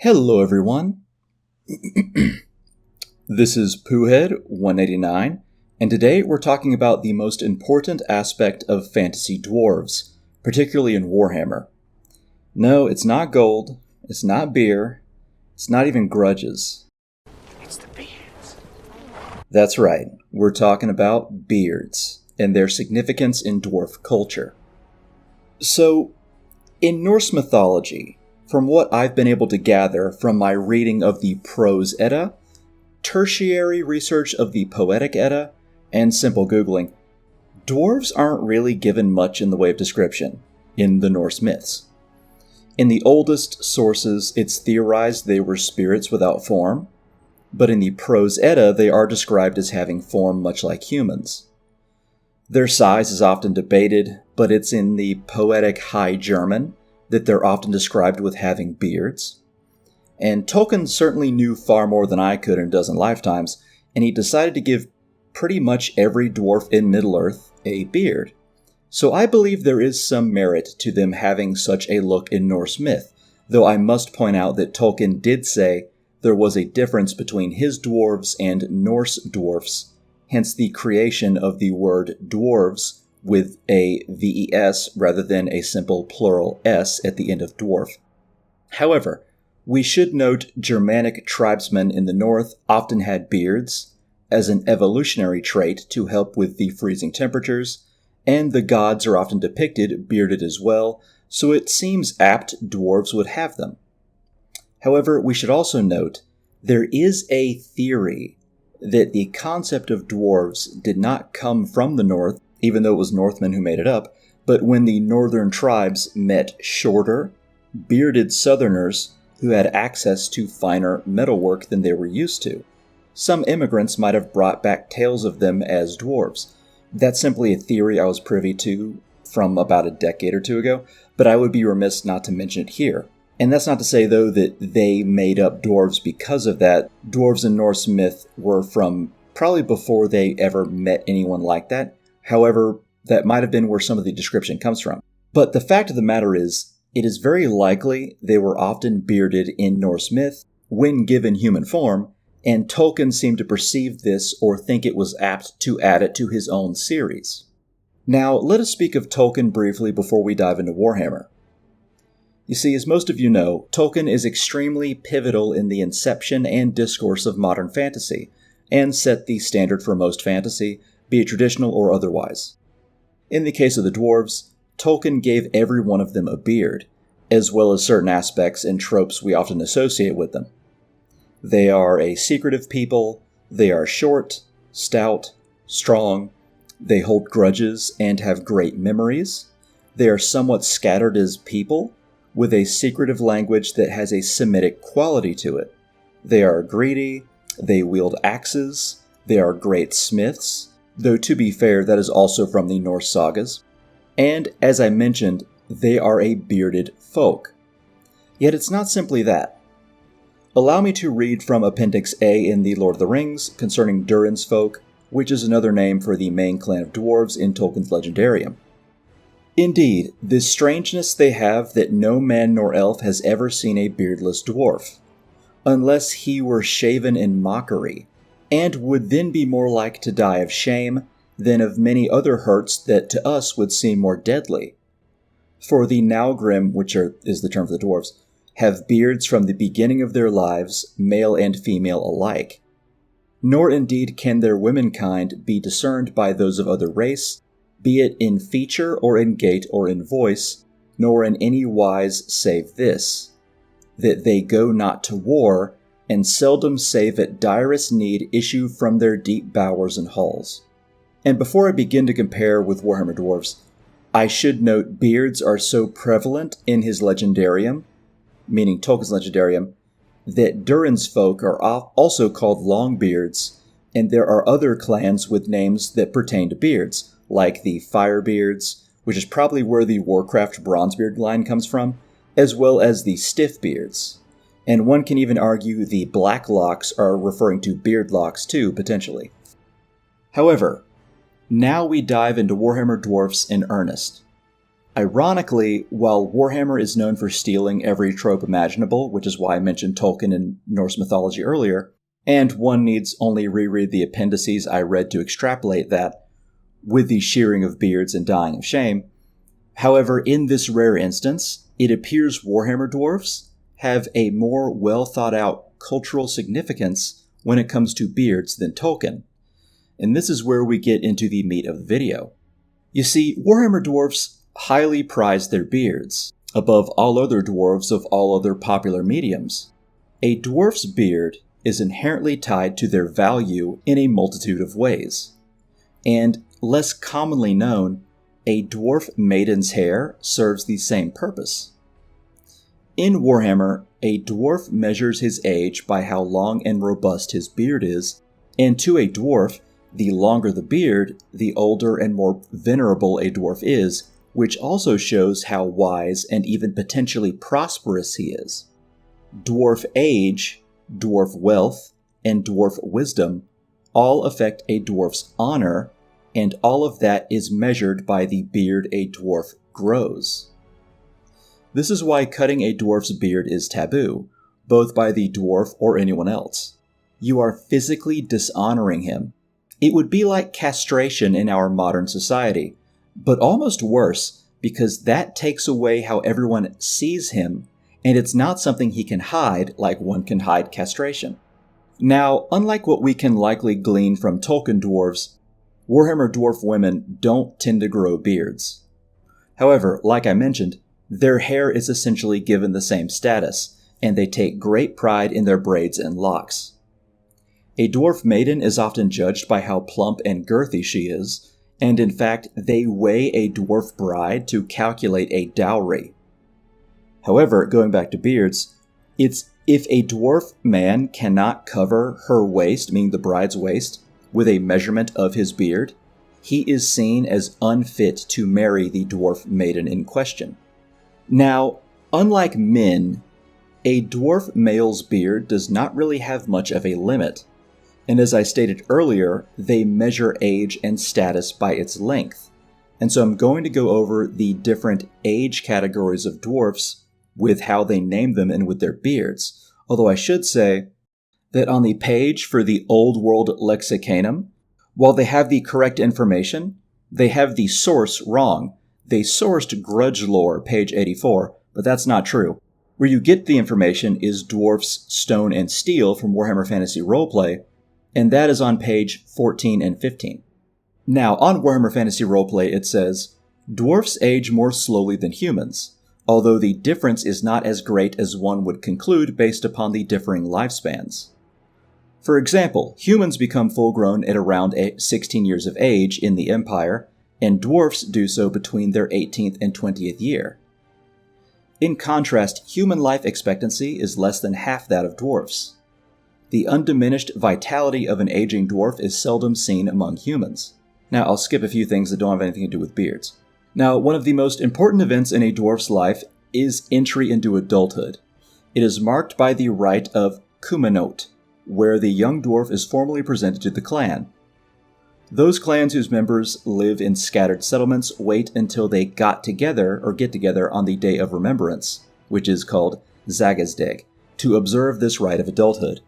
Hello everyone, this is Poohhead189, and today we're talking about the most important aspect of fantasy dwarves, particularly in Warhammer. No, it's not gold, it's not beer, it's not even grudges. It's the beards. That's right, we're talking about beards, and their significance in dwarf culture. So, in Norse mythology, from what I've been able to gather from my reading of the Prose Edda, tertiary research of the Poetic Edda, and simple Googling, dwarves aren't really given much in the way of description in the Norse myths. In the oldest sources, it's theorized they were spirits without form, but in the Prose Edda, they are described as having form much like humans. Their size is often debated, but it's in the Poetic High German that they're often described with having beards. And Tolkien certainly knew far more than I could in a dozen lifetimes, and he decided to give pretty much every dwarf in Middle-earth a beard. So I believe there is some merit to them having such a look in Norse myth, though I must point out that Tolkien did say there was a difference between his dwarves and Norse dwarfs, hence the creation of the word dwarves with a VES rather than a simple plural S at the end of dwarf. However, we should note Germanic tribesmen in the north often had beards as an evolutionary trait to help with the freezing temperatures, and the gods are often depicted bearded as well, so it seems apt dwarves would have them. However, we should also note there is a theory that the concept of dwarves did not come from the north, even though it was Northmen who made it up, but when the northern tribes met shorter, bearded southerners who had access to finer metalwork than they were used to. Some immigrants might have brought back tales of them as dwarves. That's simply a theory I was privy to from about a decade or two ago, but I would be remiss not to mention it here. And that's not to say, though, that they made up dwarves because of that. Dwarves in Norse myth were from probably before they ever met anyone like that. However, that might have been where some of the description comes from. But the fact of the matter is, it is very likely they were often bearded in Norse myth when given human form, and Tolkien seemed to perceive this or think it was apt to add it to his own series. Now, let us speak of Tolkien briefly before we dive into Warhammer. You see, as most of you know, Tolkien is extremely pivotal in the inception and discourse of modern fantasy, and set the standard for most fantasy, be it traditional or otherwise. In the case of the dwarves, Tolkien gave every one of them a beard, as well as certain aspects and tropes we often associate with them. They are a secretive people, they are short, stout, strong, they hold grudges and have great memories, they are somewhat scattered as people, with a secretive language that has a Semitic quality to it. They are greedy, they wield axes, they are great smiths, though to be fair, that is also from the Norse sagas. And, as I mentioned, they are a bearded folk. Yet it's not simply that. Allow me to read from Appendix A in The Lord of the Rings concerning Durin's folk, which is another name for the main clan of dwarves in Tolkien's Legendarium. Indeed, this strangeness they have that no man nor elf has ever seen a beardless dwarf, unless he were shaven in mockery, and would then be more like to die of shame than of many other hurts that to us would seem more deadly. For the Naugrim, which is the term for the dwarves, have beards from the beginning of their lives, male and female alike. Nor indeed can their womenkind be discerned by those of other race, be it in feature or in gait or in voice, nor in any wise save this, that they go not to war, and seldom save at direst need issue from their deep bowers and halls. And before I begin to compare with Warhammer dwarves, I should note beards are so prevalent in his Legendarium, meaning Tolkien's Legendarium, that Durin's folk are also called Longbeards, and there are other clans with names that pertain to beards, like the Firebeards, which is probably where the Warcraft Bronzebeard line comes from, as well as the Stiffbeards. And one can even argue the Blacklocks are referring to Beardlocks too, potentially. However, now we dive into Warhammer Dwarfs in earnest. Ironically, while Warhammer is known for stealing every trope imaginable, which is why I mentioned Tolkien and Norse mythology earlier, and one needs only reread the appendices I read to extrapolate that, with the shearing of beards and dying of shame. However, in this rare instance, it appears Warhammer dwarfs have a more well-thought-out cultural significance when it comes to beards than Tolkien. And this is where we get into the meat of the video. You see, Warhammer dwarfs highly prize their beards, above all other dwarves of all other popular mediums. A dwarf's beard is inherently tied to their value in a multitude of ways. And, less commonly known, a dwarf maiden's hair serves the same purpose. In Warhammer, a dwarf measures his age by how long and robust his beard is, and to a dwarf, the longer the beard, the older and more venerable a dwarf is, which also shows how wise and even potentially prosperous he is. Dwarf age, dwarf wealth, and dwarf wisdom all affect a dwarf's honor, and all of that is measured by the beard a dwarf grows. This is why cutting a dwarf's beard is taboo, both by the dwarf or anyone else. You are physically dishonoring him. It would be like castration in our modern society, but almost worse, because that takes away how everyone sees him, and it's not something he can hide like one can hide castration. Now, unlike what we can likely glean from Tolkien dwarves, Warhammer dwarf women don't tend to grow beards. However, like I mentioned, their hair is essentially given the same status, and they take great pride in their braids and locks. A dwarf maiden is often judged by how plump and girthy she is, and in fact, they weigh a dwarf bride to calculate a dowry. However, going back to beards, it's if a dwarf man cannot cover her waist, meaning the bride's waist, with a measurement of his beard, he is seen as unfit to marry the dwarf maiden in question. Now, unlike men, a dwarf male's beard does not really have much of a limit. And as I stated earlier, they measure age and status by its length. And so I'm going to go over the different age categories of dwarfs with how they name them and with their beards. Although I should say that on the page for the Old World Lexicanum, while they have the correct information, they have the source wrong. They sourced Grudge Lore, page 84, but that's not true. Where you get the information is Dwarfs, Stone, and Steel from Warhammer Fantasy Roleplay, and that is on page 14 and 15. Now, on Warhammer Fantasy Roleplay, it says, Dwarfs age more slowly than humans, although the difference is not as great as one would conclude based upon the differing lifespans. For example, humans become full-grown at around 16 years of age in the Empire, and dwarfs do so between their 18th and 20th year. In contrast, human life expectancy is less than half that of dwarfs. The undiminished vitality of an aging dwarf is seldom seen among humans. Now, I'll skip a few things that don't have anything to do with beards. Now, one of the most important events in a dwarf's life is entry into adulthood. It is marked by the rite of Kumanote, where the young dwarf is formally presented to the clan. Those clans whose members live in scattered settlements wait until they get together on the Day of Remembrance, which is called Zagazdag, to observe this rite of adulthood.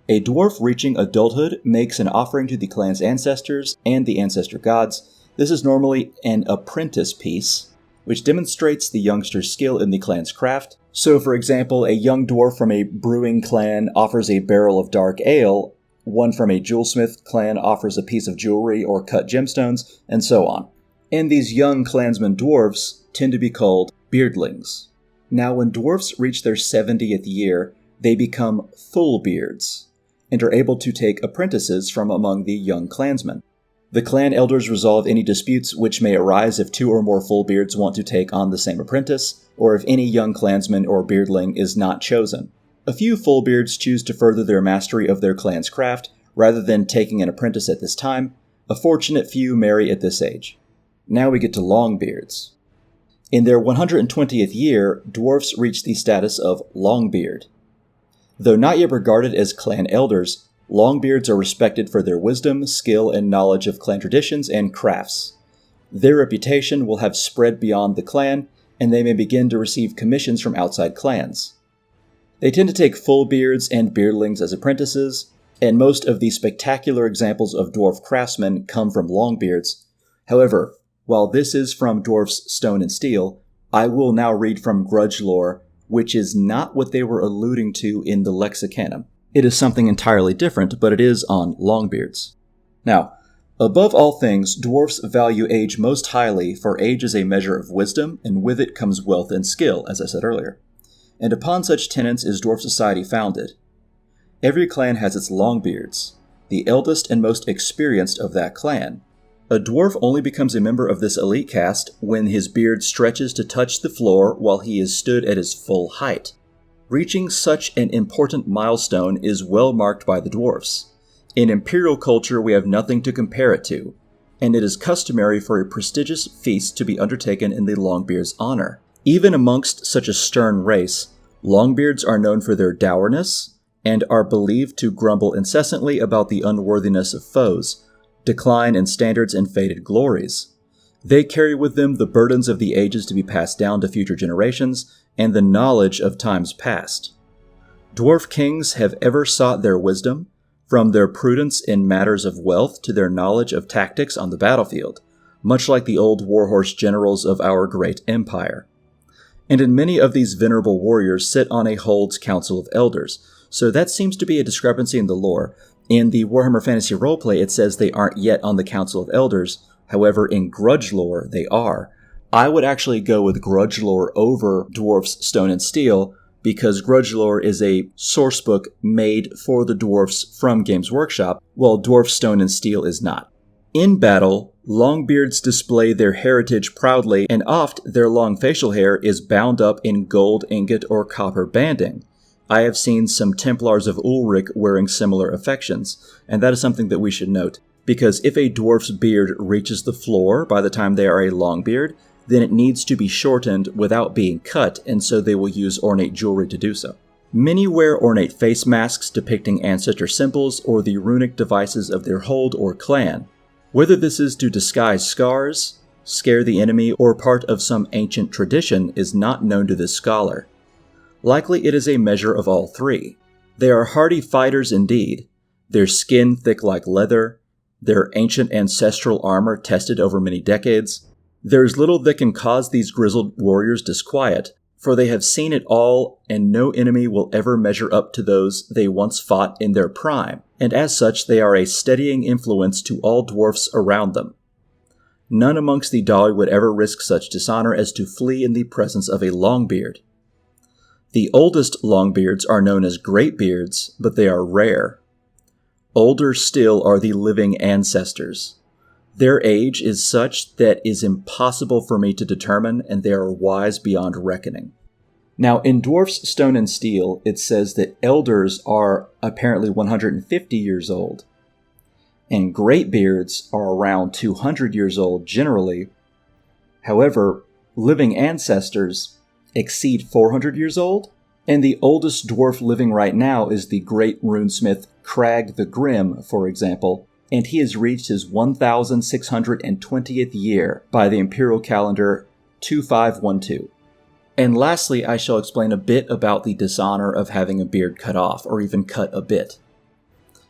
A dwarf reaching adulthood makes an offering to the clan's ancestors and the ancestor gods. This is normally an apprentice piece, which demonstrates the youngster's skill in the clan's craft. So, for example, a young dwarf from a brewing clan offers a barrel of dark ale, one from a jewelsmith clan offers a piece of jewelry or cut gemstones, and so on. And these young clansmen dwarves tend to be called beardlings. Now, when dwarfs reach their 70th year, they become full beards, and are able to take apprentices from among the young clansmen. The clan elders resolve any disputes which may arise if 2 or more full beards want to take on the same apprentice, or if any young clansman or beardling is not chosen. A few full beards choose to further their mastery of their clan's craft, rather than taking an apprentice at this time. A fortunate few marry at this age. Now we get to Longbeards. In their 120th year, dwarfs reach the status of Longbeard. Though not yet regarded as clan elders, Longbeards are respected for their wisdom, skill, and knowledge of clan traditions and crafts. their reputation will have spread beyond the clan, and they may begin to receive commissions from outside clans. They tend to take full beards and beardlings as apprentices, and most of the spectacular examples of dwarf craftsmen come from Longbeards. However, while this is from Dwarf's Stone and Steel, I will now read from Grudge lore, which is not what they were alluding to in the Lexicanum. It is something entirely different, but it is on Longbeards. Now, above all things, dwarfs value age most highly, for age is a measure of wisdom, and with it comes wealth and skill, as I said earlier. And upon such tenets is dwarf society founded. Every clan has its Longbeards, the eldest and most experienced of that clan. A dwarf only becomes a member of this elite caste when his beard stretches to touch the floor while he is stood at his full height. Reaching such an important milestone is well marked by the dwarfs. In imperial culture we have nothing to compare it to, and it is customary for a prestigious feast to be undertaken in the Longbeard's honor. Even amongst such a stern race, Longbeards are known for their dourness, and are believed to grumble incessantly about the unworthiness of foes, decline in standards and faded glories. They carry with them the burdens of the ages to be passed down to future generations, and the knowledge of times past. Dwarf kings have ever sought their wisdom, from their prudence in matters of wealth to their knowledge of tactics on the battlefield, much like the old warhorse generals of our great empire. And in many of these venerable warriors sit on a Hold's Council of Elders, so that seems to be a discrepancy in the lore. In the Warhammer Fantasy Roleplay, it says they aren't yet on the Council of Elders. However, in Grudge lore, they are. I would actually go with Grudge lore over Dwarf's Stone and Steel, because Grudge lore is a sourcebook made for the dwarfs from Games Workshop, while Dwarf's Stone and Steel is not. In battle, Longbeards display their heritage proudly, and oft their long facial hair is bound up in gold ingot or copper banding. I have seen some Templars of Ulrich wearing similar affections, and that is something that we should note, because if a dwarf's beard reaches the floor by the time they are a Longbeard, then it needs to be shortened without being cut, and so they will use ornate jewelry to do so. Many wear ornate face masks depicting ancestor symbols or the runic devices of their hold or clan. Whether this is to disguise scars, scare the enemy, or part of some ancient tradition is not known to this scholar. Likely it is a measure of all three. They are hardy fighters indeed, their skin thick like leather, their ancient ancestral armor tested over many decades. There is little that can cause these grizzled warriors disquiet, for they have seen it all, and no enemy will ever measure up to those they once fought in their prime, and as such they are a steadying influence to all dwarfs around them. None amongst the Dawi would ever risk such dishonor as to flee in the presence of a Longbeard. The oldest Longbeards are known as Greatbeards, but they are rare. Older still are the living ancestors. Their age is such that is impossible for me to determine, and they are wise beyond reckoning. Now, in Dwarf's Stone and Steel, it says that elders are apparently 150 years old, and Greatbeards are around 200 years old generally. However, living ancestors exceed 400 years old, and the oldest dwarf living right now is the great runesmith Crag the Grim, for example, and he has reached his 1,620th year by the imperial calendar 2512. And lastly, I shall explain a bit about the dishonor of having a beard cut off, or even cut a bit.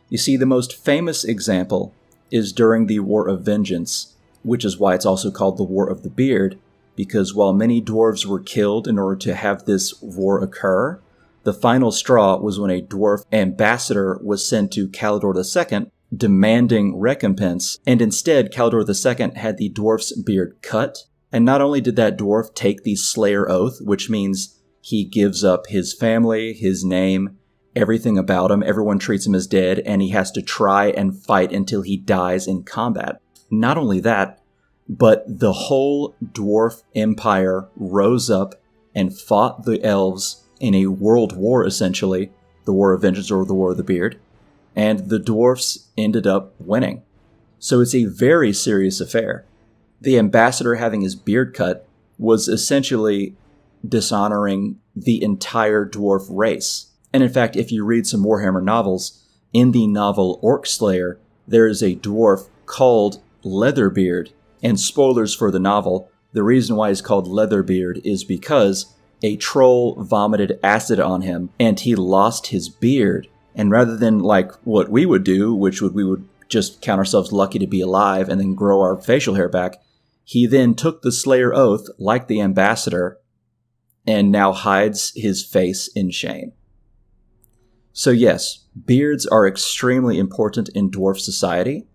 You see, the most famous example is during the War of Vengeance, which is why it's also called the War of the Beard, because while many dwarves were killed in order to have this war occur, the final straw was when a dwarf ambassador was sent to Calidor II demanding recompense, and instead Calidor II had the dwarf's beard cut. And not only did that dwarf take the Slayer Oath, which means he gives up his family, his name, everything about him, everyone treats him as dead, and he has to try and fight until he dies in combat. Not only that, but the whole dwarf empire rose up and fought the elves in a world war, essentially, the War of Vengeance or the War of the Beard, and the dwarfs ended up winning. So it's a very serious affair. The ambassador having his beard cut was essentially dishonoring the entire dwarf race. And in fact, if you read some Warhammer novels, in the novel Orc Slayer, there is a dwarf called Leatherbeard, And spoilers for the novel, the reason why he's called Leatherbeard is because a troll vomited acid on him and he lost his beard. And rather than like what we would do, which we would just count ourselves lucky to be alive and then grow our facial hair back, he then took the Slayer Oath, like the ambassador, and now hides his face in shame. So yes, beards are extremely important in dwarf society,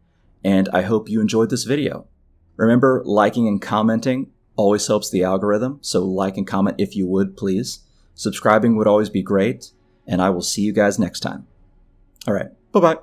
and I hope you enjoyed this video. Remember, liking and commenting always helps the algorithm, so like and comment if you would, please. Subscribing would always be great, and I will see you guys next time. All right, bye-bye.